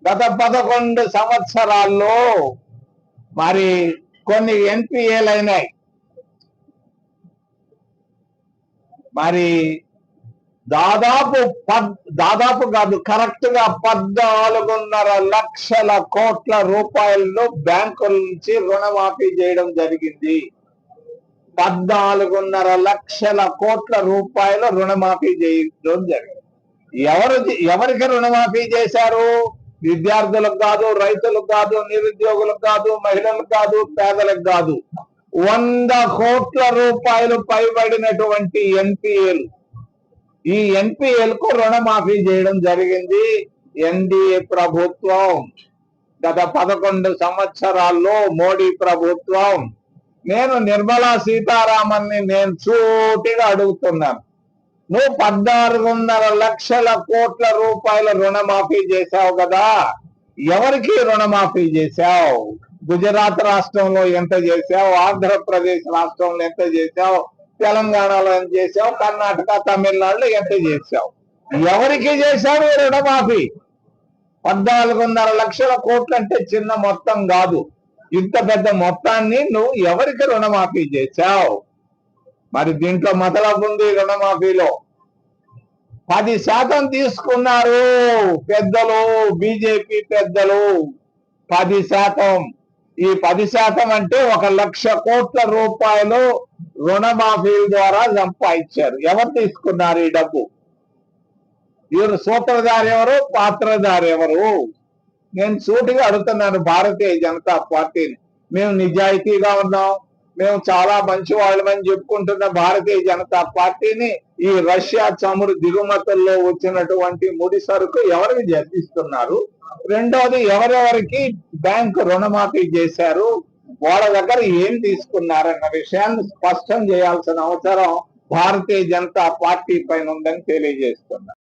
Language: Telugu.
గత 11 సంవత్సరాల్లో మరి కొన్ని ఎన్పిఏలు అయినాయి. మరి దాదాపు కాదు, కరెక్ట్ గా 14.5 లక్షల కోట్ల రూపాయలను బ్యాంకుల నుంచి రుణమాఫీ చేయడం జరిగింది. 14.5 లక్షల కోట్ల రూపాయలు రుణమాఫీ చేయడం జరిగింది. ఎవరికి రుణమాఫీ చేశారు? విద్యార్థులకు కాదు, రైతులకు కాదు, నిరుద్యోగులకు కాదు, మహిళలకు కాదు, పేదలకు కాదు. 100 కోట్ల రూపాయలు పైబడినటువంటి ఎన్పిఏలు, ఈ ఎన్పిఏలకు రుణమాఫీ చేయడం జరిగింది ఎన్డీఏ ప్రభుత్వం. గత 11 సంవత్సరాల్లో మోడీ ప్రభుత్వం. నేను నిర్మలా సీతారామన్ని నేను సూటిగా అడుగుతున్నాను, నువ్వు 14.5 లక్షల కోట్ల రూపాయల రుణమాఫీ చేశావు కదా, ఎవరికి రుణమాఫీ చేశావు? గుజరాత్ రాష్ట్రంలో ఎంత చేశావు? ఆంధ్రప్రదేశ్ రాష్ట్రంలో ఎంత చేశావు? తెలంగాణలో ఎంత చేశావు? కర్ణాటక, తమిళనాడులో ఎంత చేశావు? ఎవరికి చేశావు రుణమాఫీ? 14.5 లక్షల కోట్లు అంటే చిన్న మొత్తం కాదు. ఇంత పెద్ద మొత్తాన్ని నువ్వు ఎవరికి రుణమాఫీ చేశావు? మరి దీంట్లో మతలబు ఉంది. రుణమాఫీలో 10% తీసుకున్నారు పెద్దలు, బీజేపీ పెద్దలు. 10%. ఈ 10% అంటే 1 లక్ష కోట్ల రూపాయలు రుణమాఫీల ద్వారా సంపాదించారు. ఎవరు తీసుకున్నారు ఈ డబ్బు? వీరు సూత్రధారి ఎవరు, పాత్రధారి ఎవరు? నేను సూటిగా అడుగుతున్నాను భారతీయ జనతా పార్టీని. మేము నిజాయితీగా ఉన్నాం, మేము చాలా మంచి వాళ్ళమని చెప్పుకుంటున్న భారతీయ జనతా పార్టీని ఈ రష్యా చమురు దిగుమతుల్లో వచ్చినటువంటి ముడి సరుకు ఎవరికి జపిస్తున్నారు? రెండోది, ఎవరెవరికి బ్యాంకు రుణమాఫీ చేశారు, వాళ్ళ దగ్గర ఏం తీసుకున్నారన్న విషయాన్ని స్పష్టం చేయాల్సిన అవసరం భారతీయ జనతా పార్టీ పైన ఉందని తెలియజేస్తున్నారు.